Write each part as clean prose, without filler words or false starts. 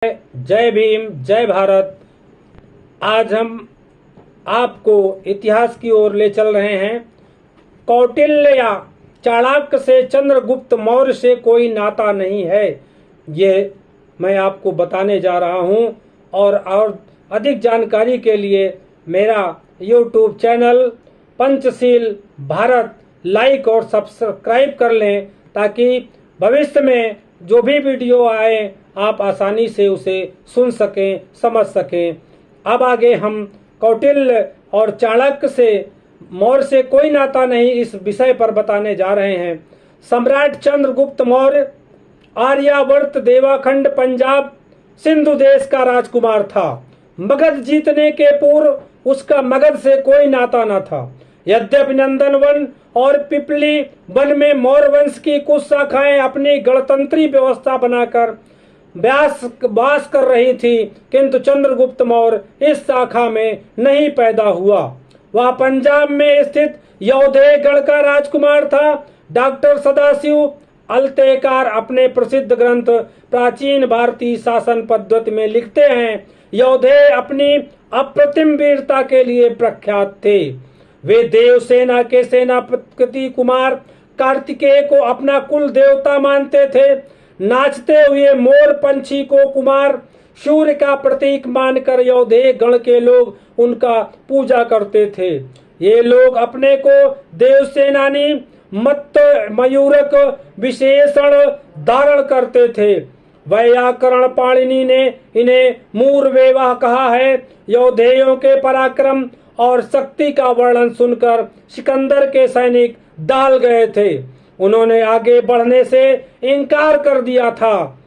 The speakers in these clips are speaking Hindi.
जय भीम, जय भारत। आज हम आपको इतिहास की ओर ले चल रहे हैं। कौटिल्य या चाणक्य से चंद्रगुप्त मौर्य से कोई नाता नहीं है, ये मैं आपको बताने जा रहा हूं। और अधिक जानकारी के लिए मेरा YouTube channel Panchsheel Bharat like और सब्सक्राइब कर लें, ताकि भविष्य में जो भी वीडियो आए आप आसानी से उसे सुन सकें, समझ सकें। अब आगे हम कौटिल्य और चाणक्य से मौर्य से कोई नाता नहीं, इस विषय पर बताने जा रहे हैं। सम्राट चंद्रगुप्त मौर्य आर्यावर्त, देवाखंड, पंजाब, सिंधु देश का राजकुमार था। मगध जीतने के पूर्व उसका मगध से कोई नाता न था। यद्यपि नंदन वन और पिपली वन में मौर्य वंश की कुछ शाखाएं अपनी गणतंत्री व्यवस्था बनाकर वास कर रही थी, किंतु चंद्रगुप्त मौर्य इस शाखा में नहीं पैदा हुआ। वह पंजाब में स्थित यौधेय गढ़ का राजकुमार था। डॉक्टर सदाशिव अल्तेकार अपने प्रसिद्ध ग्रंथ प्राचीन भारतीय शासन पद्धति में लिखते हैं, यौधेय अपनी अप्रतिम वीरता के लिए प्रख्यात थे। वे देवसेना के सेनापति कुमार कार्तिकेय को अपना कुल देवता मानते थे। नाचते हुए मोर पंछी को कुमार सूर्य का प्रतीक मानकर यौधेय गण के लोग उनका पूजा करते थे। ये लोग अपने को देवसेनानी मत्त मयूरक विशेषण धारण करते थे। व्याकरण पाणिनि ने इन्हें मूर्वेवाह कहा है। यौधेयों के पराक्रम और शक्ति का वर्णन सुनकर सिकंदर के सैनिक दहल गए थे। उन्होंने आगे बढ़ने से इनकार कर दिया था।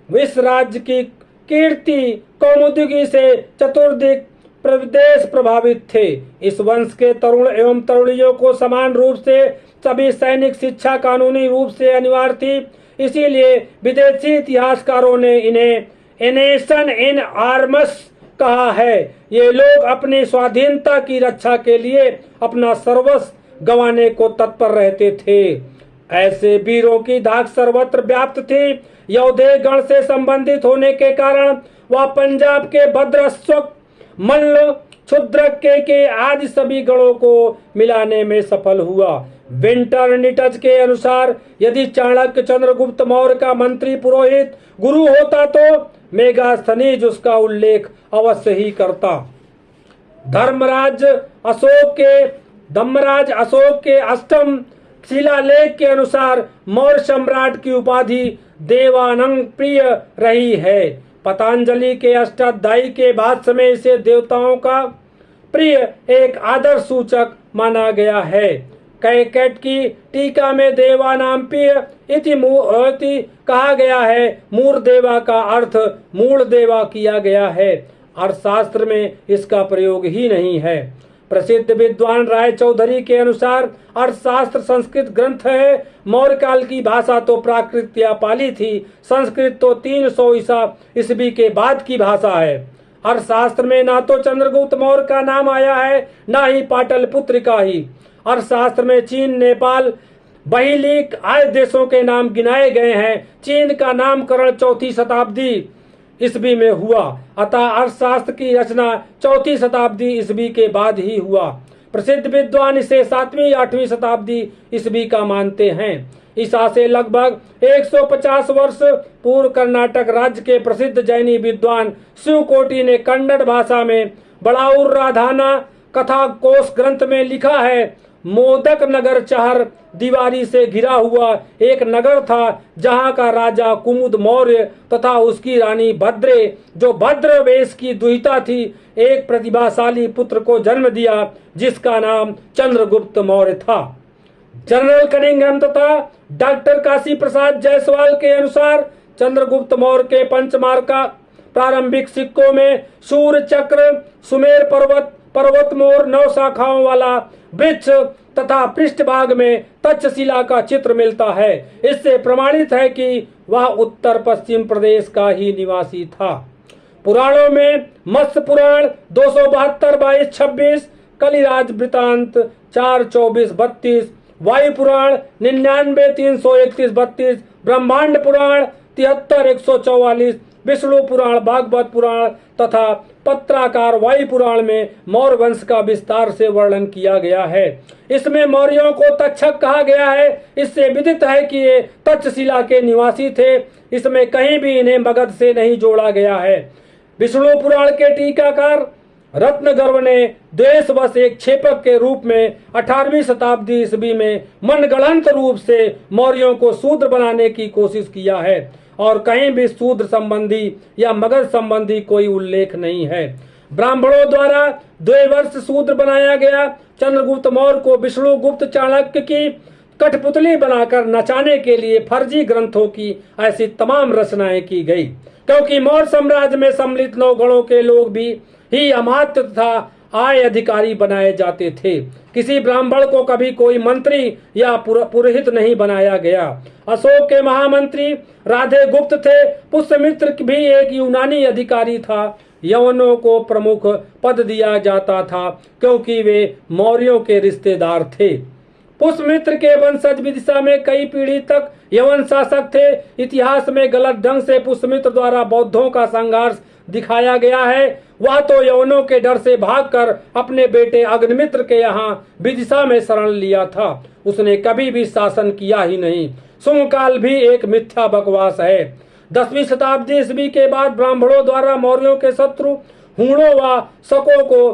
विश्व राज्य की कीर्ति कौमुदी से चतुर्दिक प्रदेश प्रभावित थे। इस वंश के तरुण एवं तरुणियों को समान रूप से सभी सैनिक शिक्षा कानूनी रूप से अनिवार्य थी। इसीलिए विदेशी इतिहासकारों ने इन्हें एनेशन इन आर्मस कहा है। ये लोग अपनी स्वाधीनता की रक्षा के लिए अपना सर्वस्व गंवाने को तत्पर रहते थे। ऐसे वीरों की धाक सर्वत्र व्याप्त थी। यौधेय गण से संबंधित होने के कारण वह पंजाब के भद्रश्वक, मल्ल, क्षुद्रक के आदि सभी गणों को मिलाने में सफल हुआ। विंटर निटज के अनुसार यदि चाणक्य चंद्रगुप्त मौर्य का मंत्री, पुरोहित, गुरु होता तो मेगास्थनीज उसका उल्लेख अवश्य ही करता। धर्मराज अशोक के अष्टम शिलालेख के अनुसार मौर्य सम्राट की उपाधि देवानंग प्रिय रही है। पतंजलि के अष्टाध्यायी के भाष्य में इसे देवताओं का प्रिय एक आदर सूचक माना गया है। कैकेट की टीका में देवानाम प्रिय इति कहा गया है। मूर देवा का अर्थ मूल देवा किया गया है। अर्थशास्त्र में इसका प्रयोग ही नहीं है। प्रसिद्ध विद्वान राय चौधरी के अनुसार अर्थशास्त्र संस्कृत ग्रंथ है। मौर्य काल की भाषा तो प्राकृत या पाली थी। संस्कृत तो 300 ईस्वी के बाद की भाषा है। अर्थशास्त्र में ना तो चंद्रगुप्त मौर्य का नाम आया है, ना ही पाटलिपुत्र का ही। अर्थशास्त्र में चीन, नेपाल, बहिलीक आदि देशों के नाम गिनाए गए हैं। चीन का नामकरण 4वीं शताब्दी ईस्वी में हुआ, अतः अर्थशास्त्र की रचना 4वीं शताब्दी ईस्वी के बाद ही हुआ। प्रसिद्ध विद्वान इसे 7वीं 8वीं शताब्दी ईस्वी का मानते हैं। ईसा से लगभग 150 वर्ष पूर्व कर्नाटक राज्य के प्रसिद्ध जैनी विद्वान शिवकोटि ने कन्नड़ भाषा में बड़ाउर राधाना कथा कोश ग्रंथ में लिखा है, मोदक नगर चहर दीवारी से घिरा हुआ एक नगर था, जहां का राजा कुमुद मौर्य तथा उसकी रानी भद्रे, जो भद्र वेश की दुहिता थी, एक प्रतिभाशाली पुत्र को जन्म दिया, जिसका नाम चंद्रगुप्त मौर्य था। जनरल कनिंघम तथा डॉक्टर काशी प्रसाद जायसवाल के अनुसार चंद्रगुप्त मौर्य के पंचमार्का प्रारंभिक सिक्कों में सूर्य चक्र, सुमेर पर्वत मोर, 9 शाखाओं वाला वृक्ष तथा पृष्ठभाग में तक्षशिला का चित्र मिलता है। इससे प्रमाणित है कि वह उत्तर पश्चिम प्रदेश का ही निवासी था। पुराणों में मत्स्य पुराण 272-22-26, कलिराज वृतांत 4-24-32, वायु पुराण 99-331-32, ब्रह्मांड पुराण 73-144, विष्णु पुराण, भागवत पुराण तथा पत्राकार वायु पुराण में मौर्य वंश का विस्तार से वर्णन किया गया है। इसमें मौर्यों को तक्षक कहा गया है। इससे विदित है कि ये तक्षशिला के निवासी थे। इसमें कहीं भी इन्हें मगध से नहीं जोड़ा गया है। विष्णु पुराण के टीकाकार रत्नगर्भ ने द्वेषवश एक क्षेपक के रूप में 18वीं शताब्दी ईस्वी में मनगढ़ंत रूप से मौर्यों को शूद्र बनाने की कोशिश किया है और कहीं भी शूद्र संबंधी या मगध संबंधी कोई उल्लेख नहीं है। ब्राह्मणों द्वारा 2 वर्ष शूद्र बनाया गया चंद्रगुप्त मौर्य को विष्णुगुप्त चाणक्य की कठपुतली बनाकर नचाने के लिए फर्जी ग्रंथों की ऐसी तमाम रचनाएं की गई, क्योंकि मौर्य साम्राज्य में सम्मिलित 9 गणों के लोग भी ही अमात्य तथा आय अधिकारी बनाए जाते थे। किसी ब्राह्मण को कभी कोई मंत्री या पुरोहित नहीं बनाया गया। अशोक के महामंत्री राधे गुप्त थे। पुष्यमित्र भी एक यूनानी अधिकारी था। यवनों को प्रमुख पद दिया जाता था क्योंकि वे मौर्यों के रिश्तेदार थे। पुष्यमित्र के वंशज विदिशा में कई पीढ़ी तक यवन शासक थे। इतिहास में गलत ढंग से पुष्यमित्र द्वारा बौद्धों का संघर्ष दिखाया गया है। वह तो यवनों के डर से भागकर अपने बेटे अग्निमित्र के यहाँ विदिशा में शरण लिया था। उसने कभी भी शासन किया ही नहीं। शुंगकाल भी एक मिथ्या बकवास है। 10वीं शताब्दी ईस्वी के बाद ब्राह्मणों द्वारा मौर्यों के शत्रु हूणों व शकों को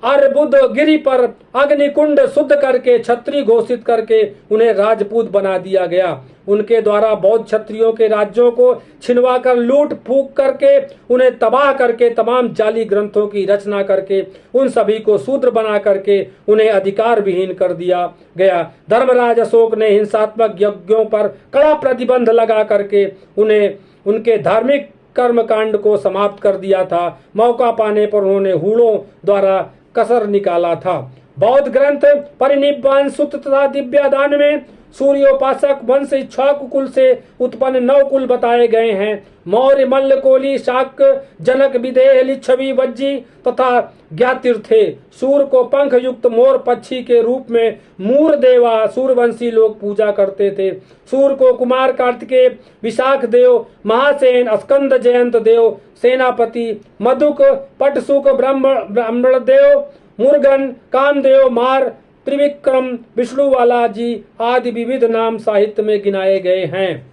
अर्बुद गिरी पर अग्निकुंड शुद्ध करके क्षत्रिय घोषित करके उन्हें राजपूत बना दिया गया। उनके द्वारा बौद्ध क्षत्रियों के राज्यों को छिनवाकर लूट फूक करके उन्हें तबाह करके तमाम जाली ग्रंथों की रचना करके उन सभी को शूद्र बना करके उन्हें अधिकार विहीन कर दिया गया। धर्मराज अशोक ने हिंसात्मक यज्ञों पर कड़ा प्रतिबंध लगा करके उन्हें उनके धार्मिक कर्मकांड को समाप्त कर दिया था। मौका पाने पर उन्होंने हूणों द्वारा कसर निकाला था। बौद्ध ग्रंथ परिनिब्बान सूत्र तथा दिव्यादान में सूर्योपासक वंश इक्ष्वाकु कुल से उत्पन्न 9 कुल बताए गए हैं। मौर्य, मल्ल, कोली, शाक, जनक, विदेह, लिच्छवी, वज्जी तथा ज्ञातिर थे। सूर्य को पंख युक्त मोर पक्षी के रूप में मूरदेवा सूर्यवंशी लोग पूजा करते थे। सूर्य को कुमार, कार्तिकेय, विशाख देव, महासेन, स्कंद जयंत देव, सेनापति, मधुक, पटसुक, ब्राह्मण देव, मुर्गन, कामदेव, मार, त्रिविक्रम, विष्णुवाला जी आदि विविध नाम साहित्य में गिनाए गए हैं।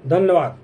धन्यवाद।